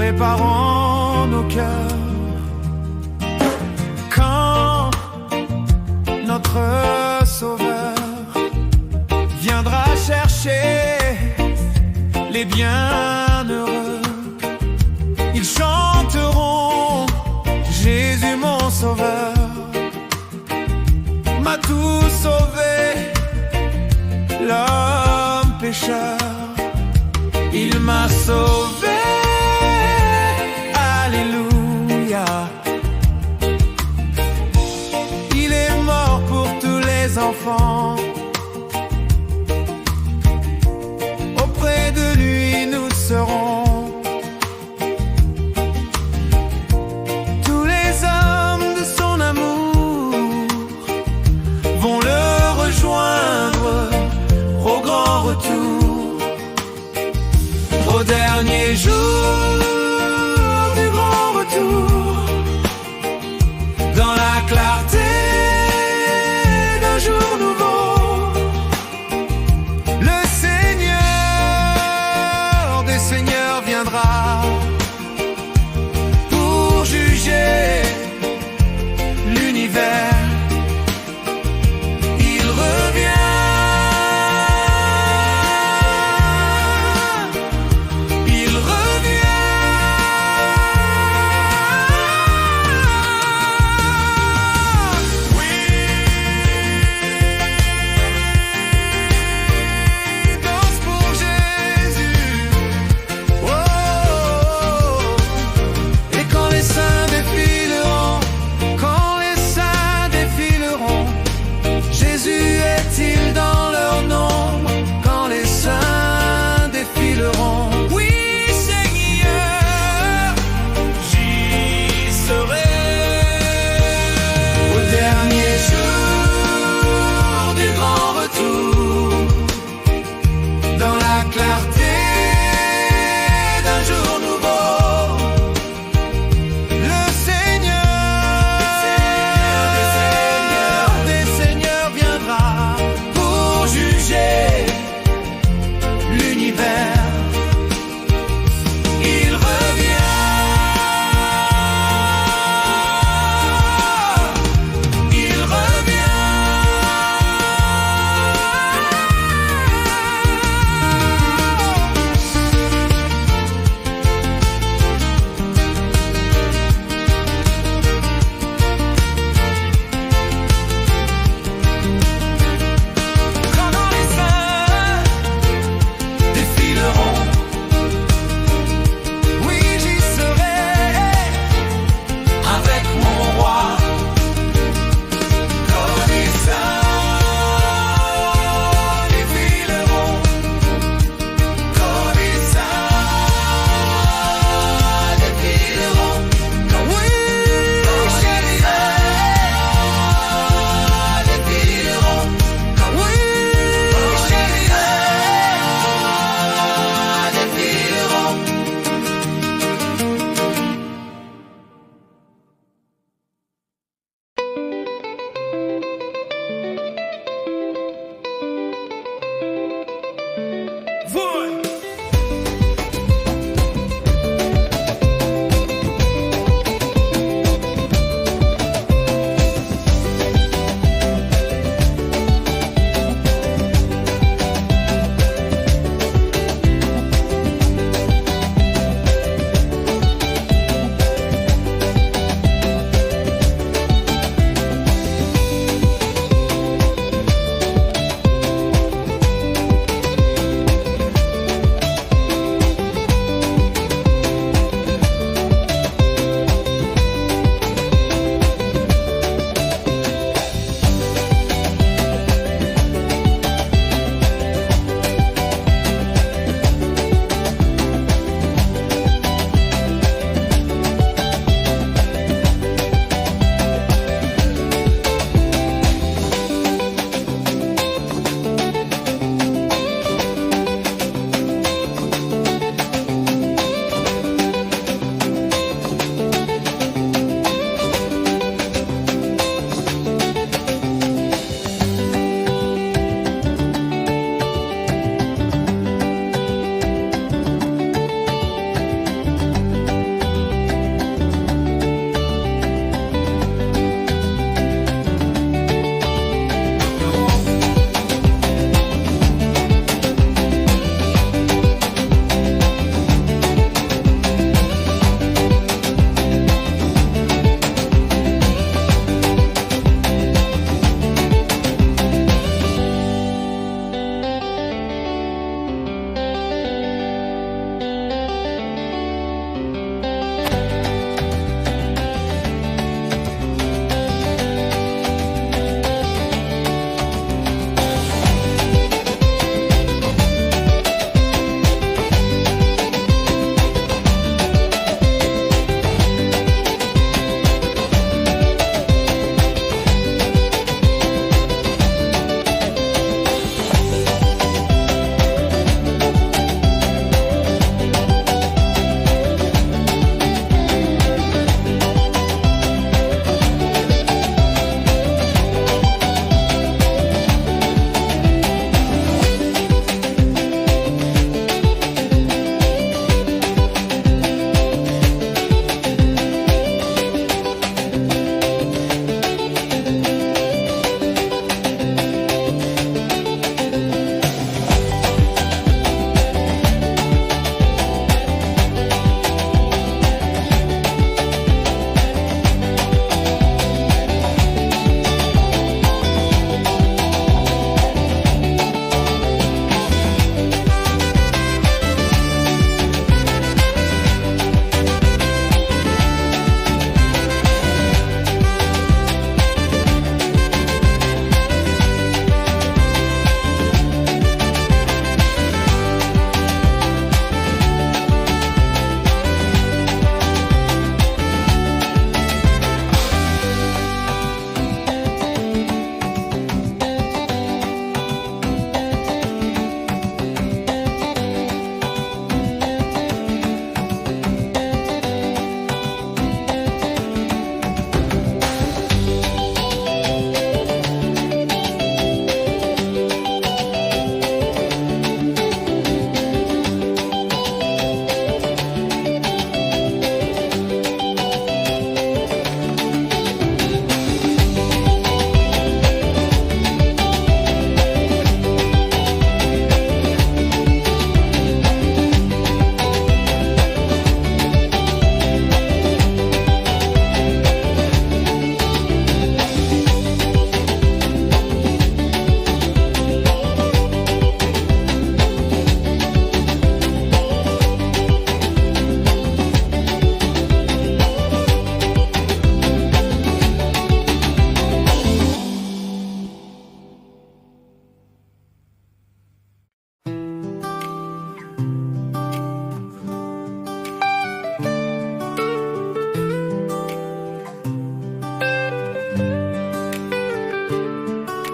préparant nos cœurs. Quand notre Sauveur viendra chercher les bienheureux, ils chanteront: Jésus mon Sauveur m'a tout sauvé, l'homme pécheur, il m'a sauvé, alléluia. Il est mort pour tous les enfants, auprès de lui nous serons. Tous les hommes de son amour vont le rejoindre au grand retour, au dernier jour du grand retour, dans la clarté d'un jour nouveau. Le Seigneur des Seigneurs viendra pour juger l'univers. Il revient, il revient. Oui, danse pour Jésus. Oh,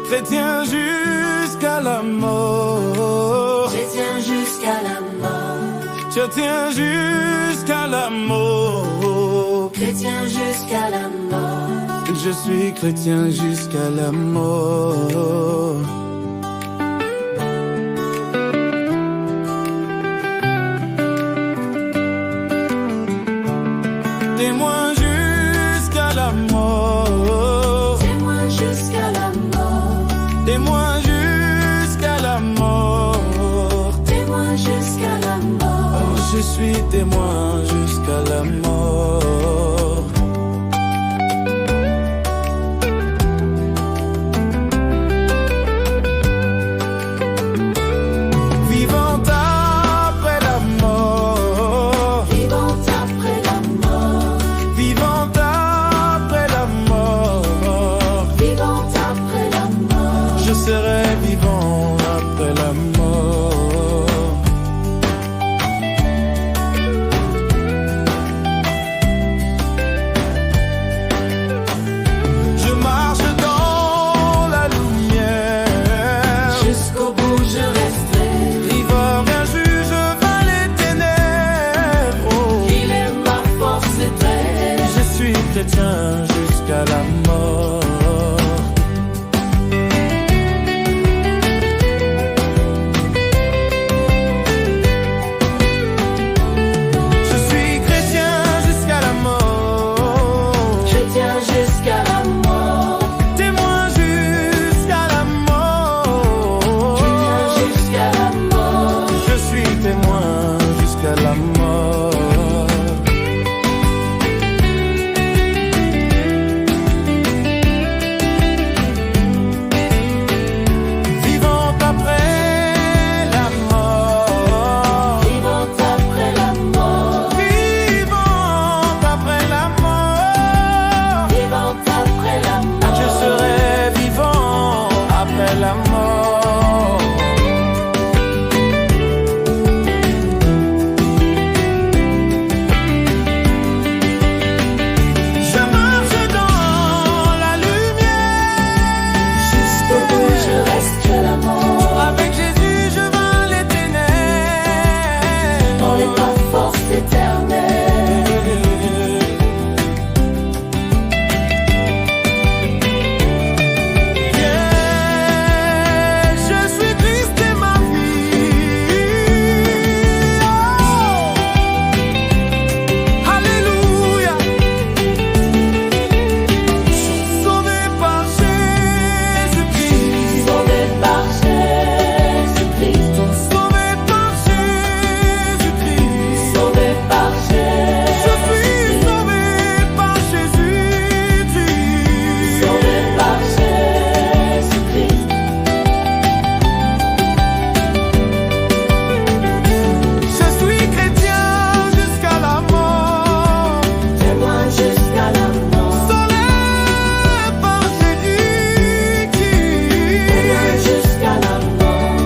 chrétien jusqu'à la mort. Chrétien jusqu'à la mort. Je tiens jusqu'à la mort. Chrétien jusqu'à la mort. Je suis chrétien jusqu'à la mort. Témoin jusqu'à la mort. Témoin jusqu'à la mort. Témoin jusqu'à la mort. Témoin jusqu'à la mort. Je suis témoin jusqu'à la mort. Vivant après la mort. Vivant après la mort. Vivant après la mort. Vivant après la mort. Je serai vivant après la mort. Je marche dans la lumière. Jusqu'au bout je resterai. Vivant bien juge va les ténèbres. Oh. Il est ma force éternelle. Je suis chrétien jusqu'à la mort. Je suis chrétien jusqu'à la mort. Chrétien jusqu'à la mort. Témoin jusqu'à la mort. Chrétien jusqu'à la mort. Je suis témoin jusqu'à la mort. Vivant après la mort. Vivant après la mort. Vivant après la mort. Vivant après la mort. Je serai vivant après la mort. Je marche dans la lumière. Jusqu'au bout je resterai la mort. Avec Jésus, je vains les ténèbres. Dans les pas force éternelle. Yeah, je suis Christ et ma vie. Oh, alléluia. Sauvé par Jésus-Christ. Sauvé par Jésus-Christ. Sauvé par Jésus-Christ. Sauvé par Je suis Jésus-Christ. sauvé par Jésus-Christ. Sauvé par Jésus-Christ. Je suis chrétien jusqu'à la mort. Témoin jusqu'à la mort. Sauvé par Jésus-Christ. Témoin jusqu'à la mort.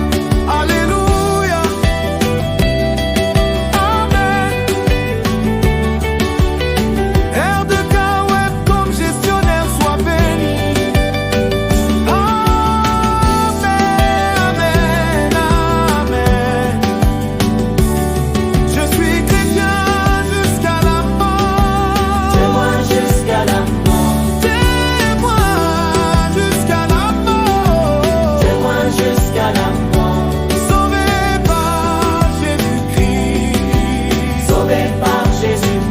Alléluia. Amen. R2K Web comme gestionnaire soit béni. Amen, amen. Je suis chrétien jusqu'à la mort. Témoin jusqu'à la mort. Témoin jusqu'à la mort. Témoin jusqu'à la mort. Sauvé par Jésus-Christ. Sauvé par Jésus-Christ.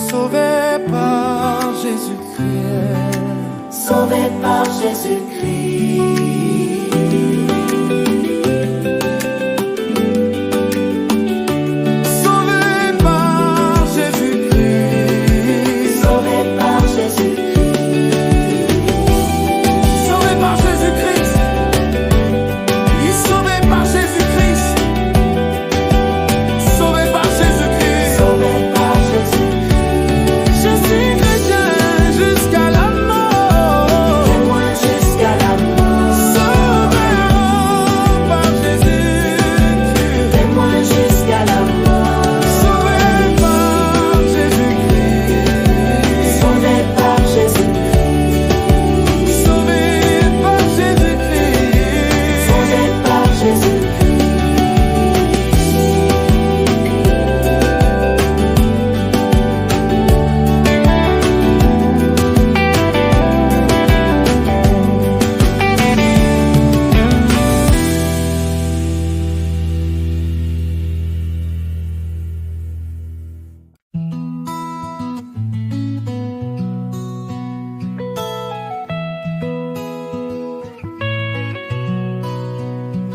Sauvé par Jésus-Christ. Sauvé par Jésus-Christ. Sauvé par Jésus-Christ. Sauvé par Jésus-Christ. Sauvé par Jésus-Christ. Il est sauvé par Jésus-Christ. Sauvé par Jésus-Christ. Sauvé par Jésus-Christ. Je suis chrétien jusqu'à la mort. Témoin jusqu'à la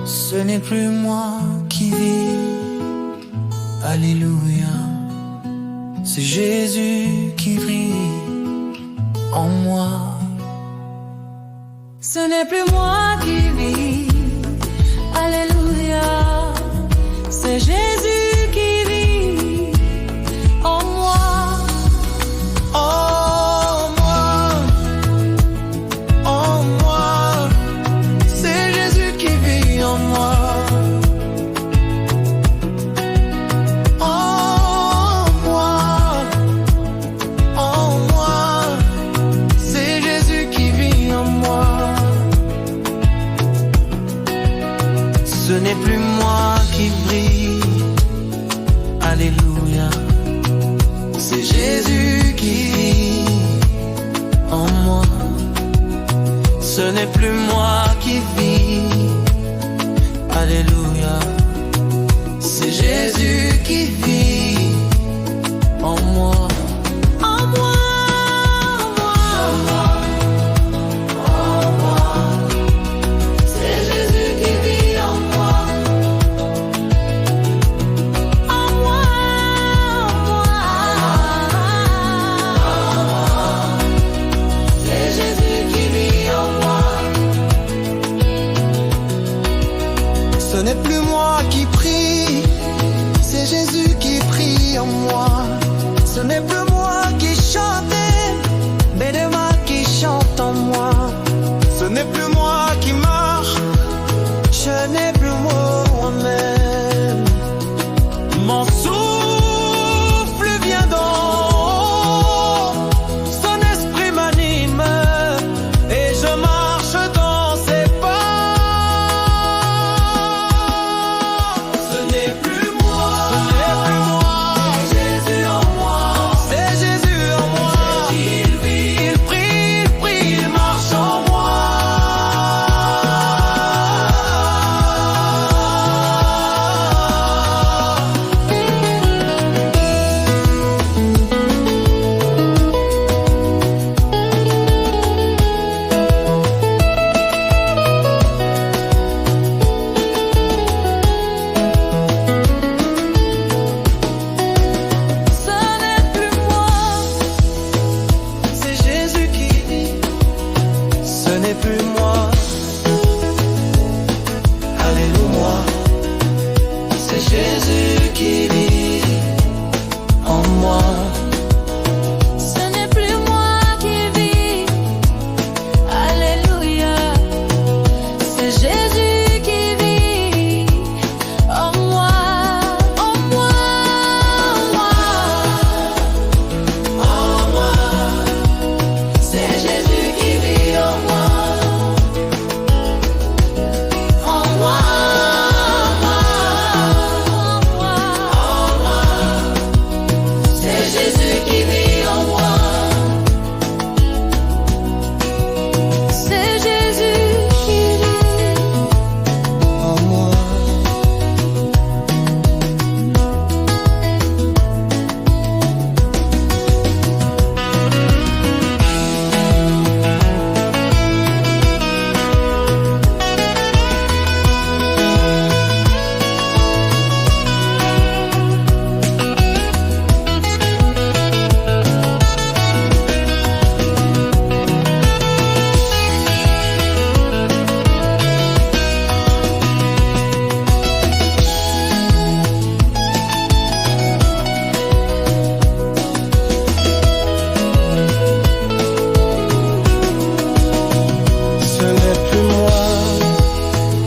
Ce n'est plus moi qui vis, alléluia. C'est Jésus qui vit en moi. Ce n'est plus moi qui vis, alléluia. C'est Jésus qui vit en moi. En moi, c'est Jésus qui vit en moi. En moi, c'est Jésus qui vit en moi. Ce n'est plus moi qui brille, alléluia. C'est Jésus qui vit en moi. Ce n'est plus moi qui vis, alléluia. C'est Jésus qui vit en moi. En moi, C'est Jésus qui vit en moi. en moi, C'est Jésus qui vit en moi. Ce n'est plus moi qui prie, c'est Jésus qui prie en moi. Ce n'est plus moi qui chante, mais demain qui chante en moi. Ce n'est plus moi qui marche, je n'ai plus moi-même. Mon souffle vient d'en, son esprit m'anime et je marche dans ses pas. Ce n'est plus moi, C'est Jésus en moi. c'est Jésus en moi. Il vit, Il prie, il marche en moi. ce n'est plus moi. C'est Jésus qui vit, ce n'est plus moi. Alléluia, c'est Jésus qui vit en moi. Ce n'est plus moi qui vis, alléluia. C'est Jésus qui vit en moi, en moi, C'est Jésus qui vit en moi. En moi. C'est Jésus qui vit en moi. c'est Jésus qui vit. En moi. Ce n'est plus moi,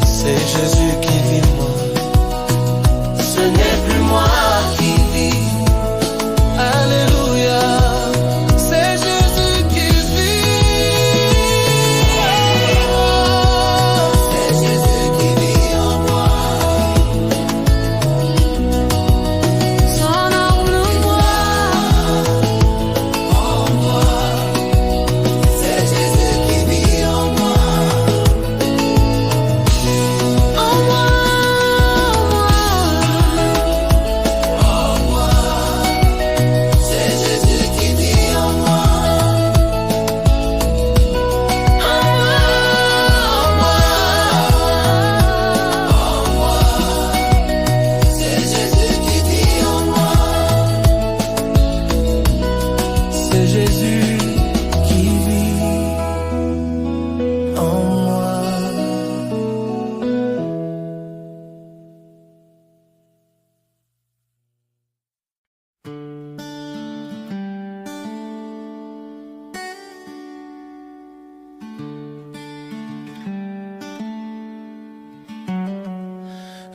c'est Jésus qui vit en moi. Ce n'est plus moi qui vis. Alléluia, c'est Jésus qui vit. C'est Jésus qui vit en moi. Son amour en moi, C'est Jésus qui vit en moi. en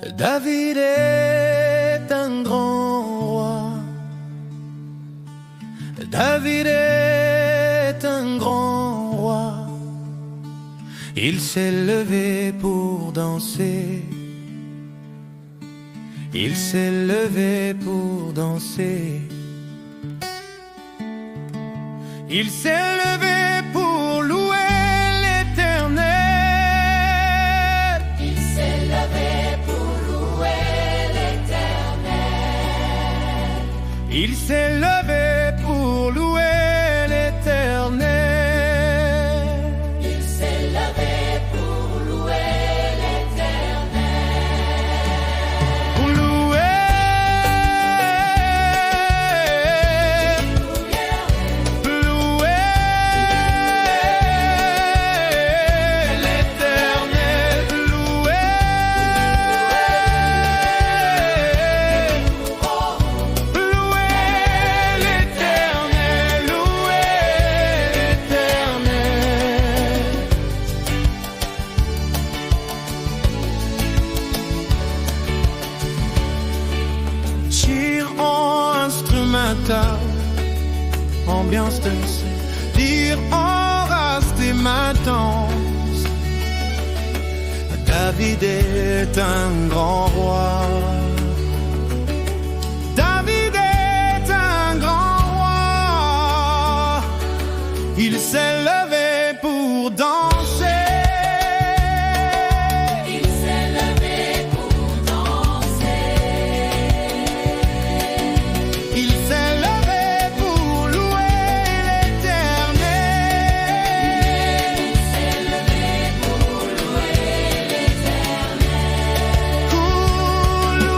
David est un grand roi. David est un grand roi. Il s'est levé pour danser. Il s'est levé pour danser. Il s'est levé pour louer l'Éternel. Il s'est levé pour louer l'Éternel. Il s'est levé pour louer l'Éternel. Il s'est levé pour louer l'Éternel. Pour louer, louer l'Éternel. Louer, louer l'Éternel. Louer l'Éternel. Chir en instrumental, ambiance dansée, dire en race et ma danse. David est un grand roi. David est un grand roi. Il s'est levé pour danser. Il s'est levé pour danser. Il s'est levé pour louer l'Éternel. Il s'est levé pour louer l'Éternel. Pour louer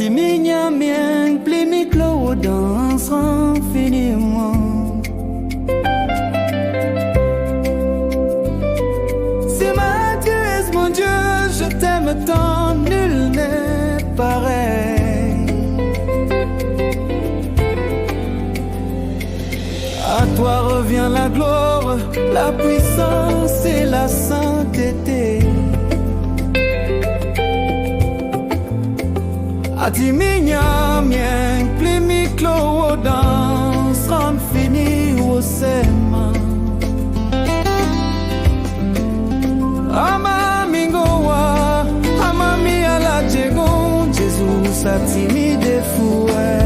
Atiminya mieng plimi klo danse infiniment. Si ma Dieu est mon Dieu, je t'aime tant, nul n'est pareil. À toi revient la gloire, la puissance et la sainteté. Atiminya mieng plimi klo danse fini au sema. Ama mingowa, ama mi ala jegon, Jesus atimi de fouet.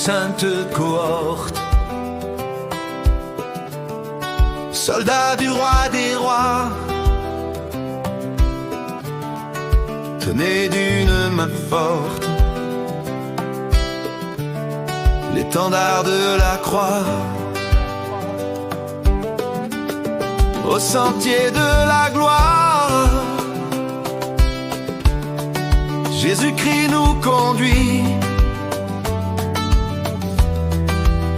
sainte cohorte, soldat du roi des rois. Tenez d'une main forte l'étendard de la croix. Au sentier de la gloire, Jésus-Christ nous conduit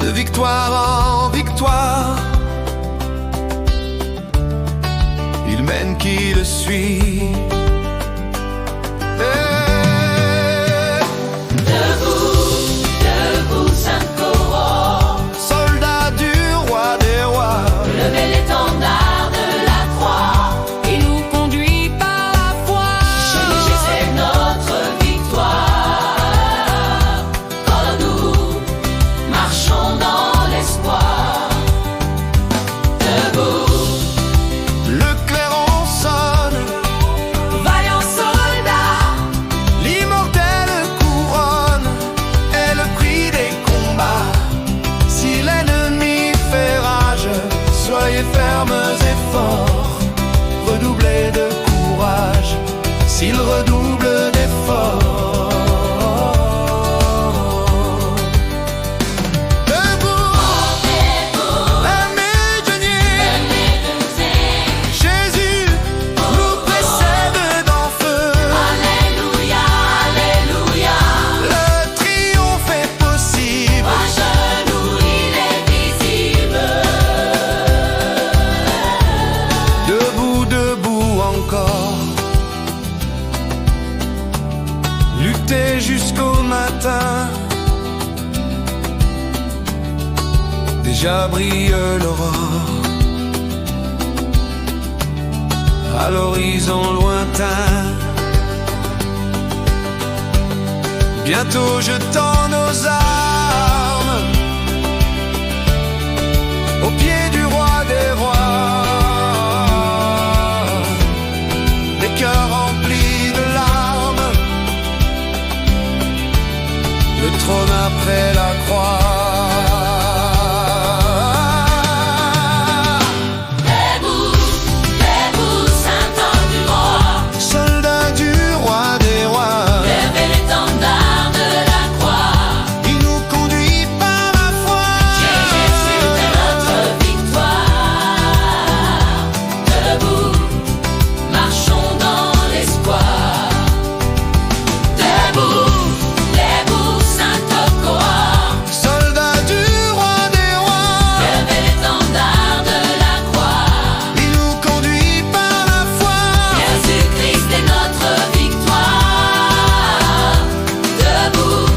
de victoire en victoire. Il mène qui le suit. Debout, debout, Sainte-Couronne, Soldat du roi des rois, levez l'étendard de la croix. Il nous conduit par la foi. Jésus, c'est notre victoire. Quand nous marchons dans l'espoir. Debout, le clairon sonne, vaillant soldat, l'immortelle couronne est le prix des combats. Si l'ennemi fait rage, soyez fermes et forts, redoublez de courage s'il redouble d'efforts. Debout, l'armée de Dieu, Jésus nous précède dans feu. Alléluia, Alléluia. Le triomphe est possible. À genoux, il est visible. Debout, debout encore. Lutter jusqu'au matin. Déjà brille l'aurore à l'horizon lointain. Bientôt je tends nos armes au pied du roi des rois. Les cœurs remplis de larmes, le trône après la croix. Debout, debout, Saint-Endurant, Soldat du roi des rois, levez l'étendard de la croix. il nous conduit par la foi. Jésus, c'est notre victoire. Debout, marchons dans l'espoir. Debout, debout, Sainte-Couronne, Soldat du roi des rois, levez l'étendard de la croix. il nous conduit par la foi. Jésus-Christ est notre victoire. Debout,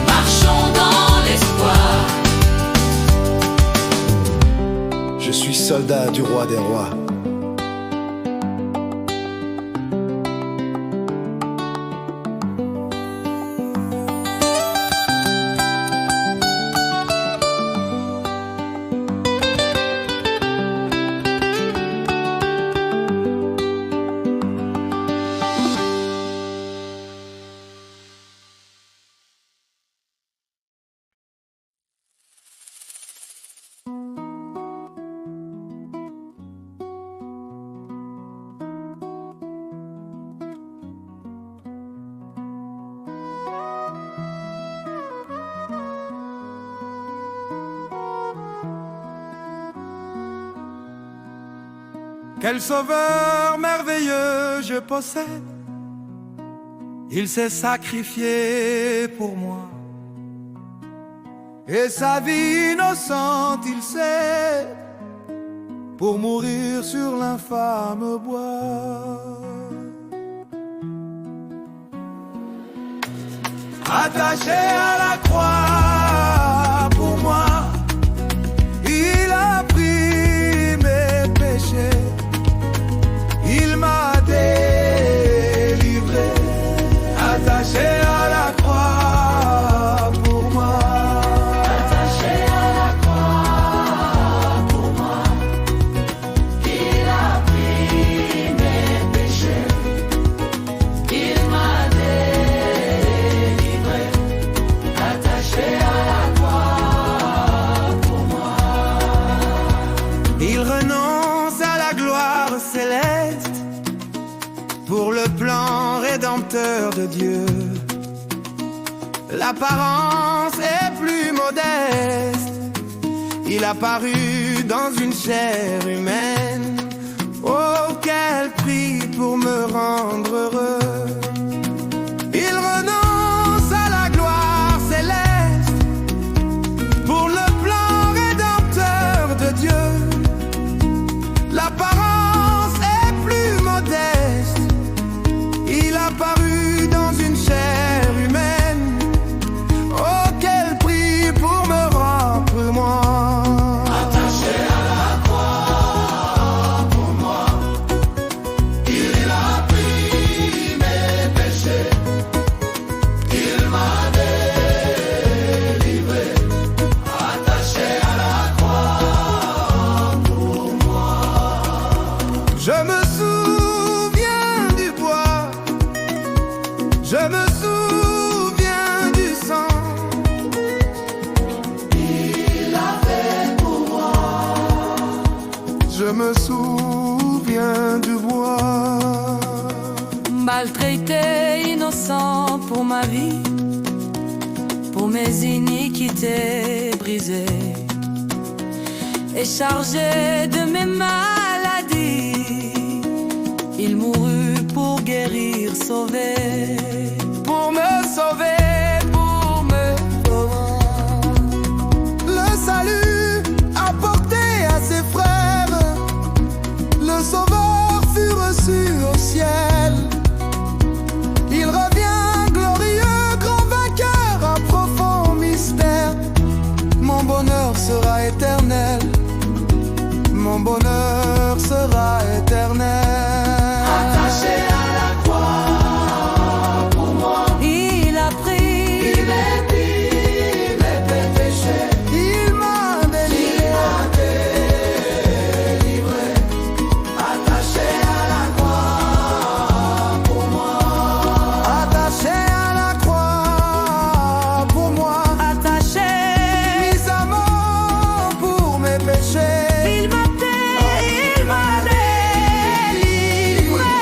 marchons dans l'espoir. Je suis soldat du roi des rois. Quel sauveur merveilleux je possède. Il s'est sacrifié pour moi. Et sa vie innocente il sait, pour mourir sur l'infâme bois. Attaché à la croix pour moi, il a pris mes péchés. Il m'a délivré, attaché à la croix pour moi. Attaché à la croix pour moi, il a pris mes péchés. Il m'a délivré, pour le plan rédempteur de Dieu. L'apparence est plus modeste, il a paru dans une chair humaine. Oh, quel prix pour me rendre heureux. Il renonce à la gloire céleste pour le plan rédempteur de Dieu. L'apparence est plus modeste, il a paru dans une chair humaine. Oh, quel prix pour me rendre moi. Attaché à la croix pour moi, il a pris mes péchés, il m'a délivré. Attaché à la croix pour moi. Je me souviens du bois, je me souviens du sang. Il a fait pour moi. Je me souviens du bois. Maltraité, innocent pour ma vie, pour mes iniquités brisées, et chargé de mes maladies, il mourut pour guérir, sauver, pour me sauver, pour me sauver. Le salut apporté à ses frères, le sauveur fut reçu au ciel. Il revient glorieux, grand vainqueur, un profond mystère. Mon bonheur sera éternel, mon bonheur sera éternel. Attaché à la croix pour moi, Il a pris il m'a pris mes péchés, Il m'a délivré. attaché à la croix pour moi. Attaché à la croix pour moi, attaché, mis à mort pour mes péchés. il m'a délivré.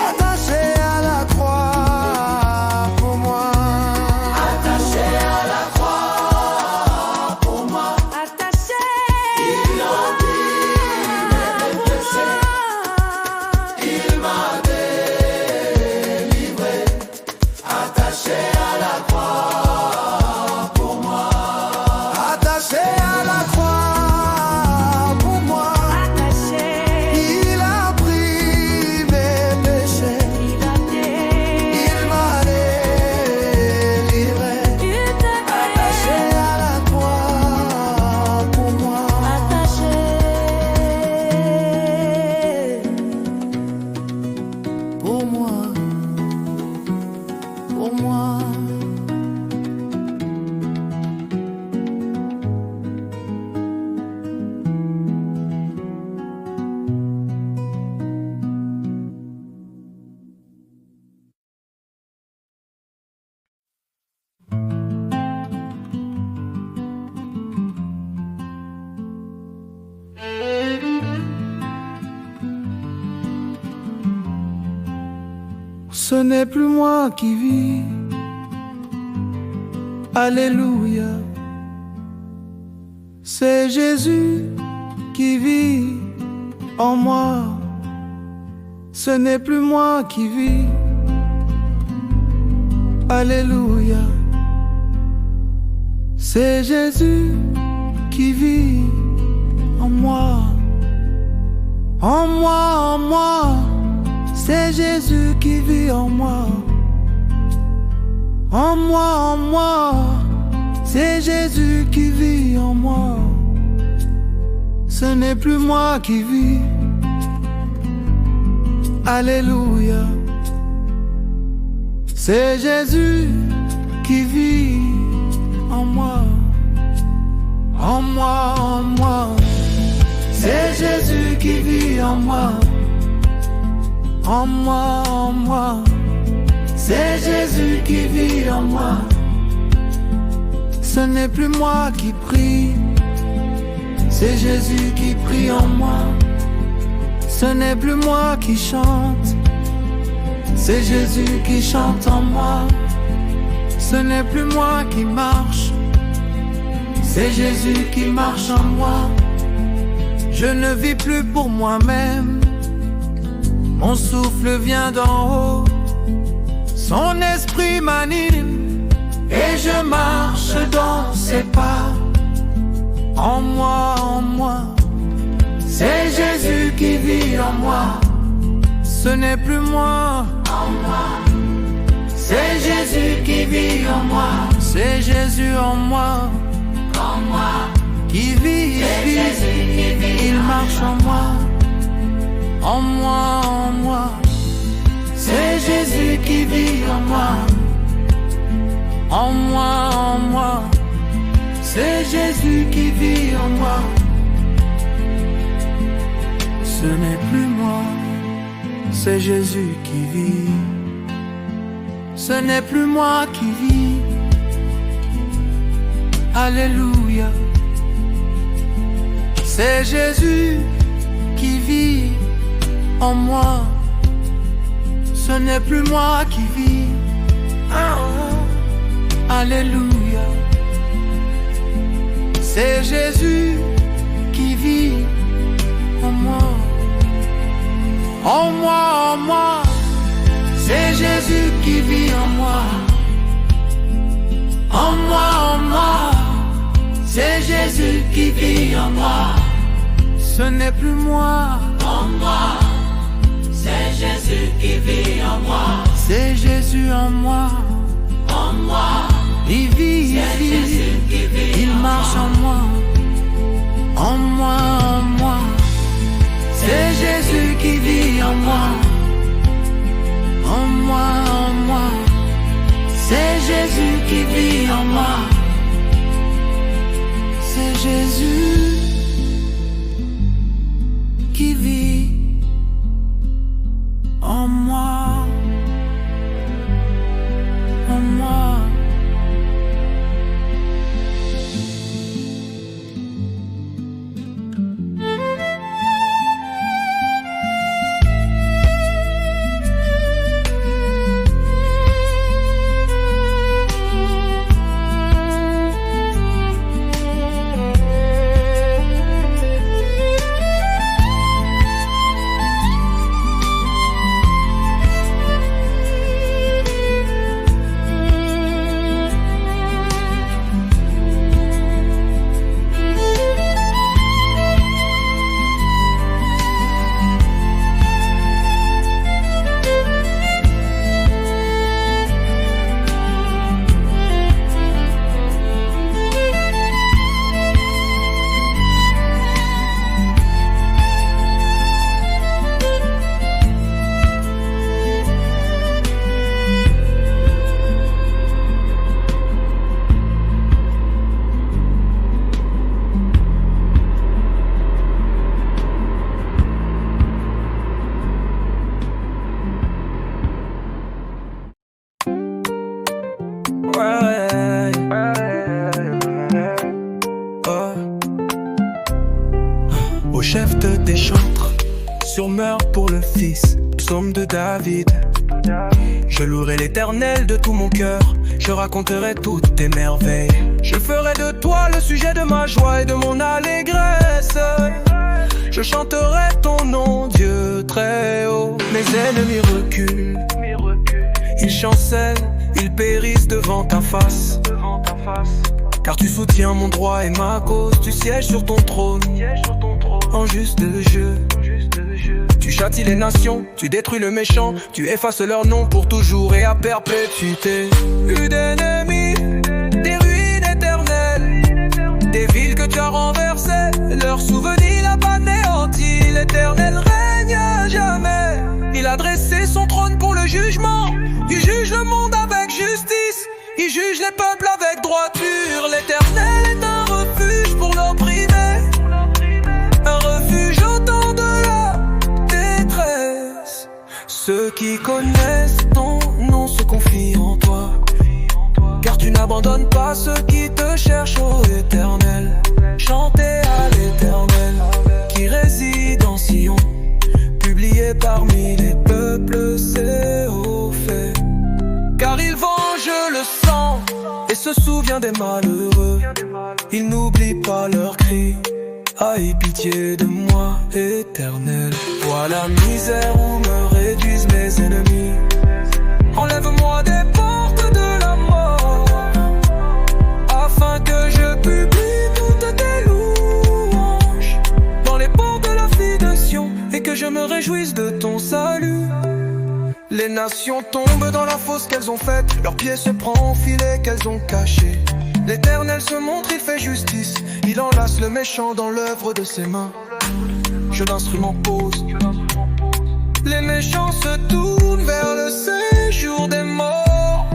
Attaché à la croix pour moi. Attaché à la croix pour moi, Attaché, il a pris mes péchés, il m'a délivré. Attaché à la croix pour moi. Attaché à la croix pour moi. attaché, Il a pris mes péchés. il a Il m'a délivré. Attaché à la croix pour moi. attaché, Pour moi. Pour moi. Ce n'est plus moi qui vis, alléluia. C'est Jésus qui vit en moi. Ce n'est plus moi qui vis, alléluia. C'est Jésus qui vit en moi. En moi, en moi. C'est Jésus qui vit en moi. En moi, en moi. C'est Jésus qui vit en moi. Ce n'est plus moi qui vis. Alléluia. C'est Jésus qui vit en moi. En moi, en moi. C'est Jésus qui vit en moi. En moi, en moi. C'est Jésus qui vit en moi. Ce n'est plus moi qui prie, c'est Jésus qui prie en moi. Ce n'est plus moi qui chante, c'est Jésus qui chante en moi. Ce n'est plus moi qui marche, c'est Jésus qui marche en moi. Je ne vis plus pour moi-même, mon souffle vient d'en haut. Son esprit m'anime et je marche dans ses pas. En moi, c'est Jésus qui vit en moi. Ce n'est plus moi, en moi, c'est Jésus qui vit en moi. C'est Jésus en moi, qui vit, il marche en moi. En moi, c'est Jésus qui vit en moi. En moi, c'est Jésus qui vit en moi. Ce n'est plus moi, c'est Jésus qui vit. Ce n'est plus moi qui vis. Alléluia. C'est Jésus qui vit en moi. Ce n'est plus moi qui vis. Alléluia. C'est Jésus qui vit en moi. En moi, c'est Jésus qui vit en moi. En moi, c'est Jésus qui vit en moi. Ce n'est plus moi. En moi, c'est Jésus qui vit en moi. C'est Jésus en moi. En moi, il vit, il marche en moi. En moi, c'est Jésus qui vit en moi. En moi, c'est Jésus qui vit en moi. C'est Jésus qui vit en moi. En moi. Au chef des chantres, surmeurt pour le fils, psaume de David. Je louerai l'Éternel de tout mon cœur, je raconterai toutes tes merveilles. Je ferai de toi le sujet de ma joie et de mon allégresse. Je chanterai ton nom, Dieu très haut. Mes ennemis reculent, ils chancellent, ils périssent devant ta face. Car tu soutiens mon droit et ma cause, tu sièges sur ton trône, en juste jeu. Tu châties les nations, tu détruis le méchant, tu effaces leur nom pour toujours et à perpétuité. Plus d'ennemis, des ruines éternelles, des villes que tu as renversées, leurs souvenirs a anéanti. L'Éternel règne à jamais, il a dressé son trône pour le jugement. Il juge le monde avec justice, il juge les peuples avec droiture. L'Éternel est un refuge pour l'opprimé, un refuge au temps de la détresse. Ceux qui connaissent ton nom se confient en toi, car tu n'abandonnes pas ceux qui te cherchent, ô Éternel. Chantez à l'Éternel qui réside en Sion, publié parmi les peuples, c'est haut. bien des malheureux. Ils n'oublient pas leurs cris. Aie pitié de moi, Éternel. Vois la misère où me réduisent mes ennemis. Enlève-moi des portes de la mort, afin que je publie toutes tes louanges dans les portes de la fille de Sion, et que je me réjouisse de ton salut. Les nations tombent dans la fosse qu'elles ont faite, leurs pieds se prennent au filet qu'elles ont caché. L'Éternel se montre, il fait justice, il enlace le méchant dans l'œuvre de ses mains. Jeu d'instrument pose, les méchants se tournent vers le séjour des morts.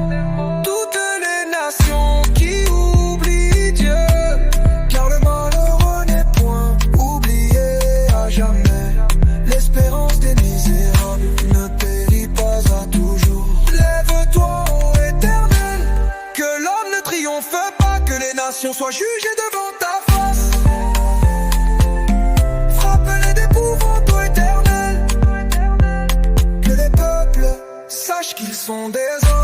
Toutes les nations qui oublient Dieu, car le malheureux n'est point oublié à jamais. L'espérance des misérables ne périt pas à toujours. Lève-toi, ô Éternel, que l'homme ne triomphe pas, que les nations soient jugées devant ta face. Frappe-les d'épouvante, ô Éternel, que les peuples sachent qu'ils sont des hommes.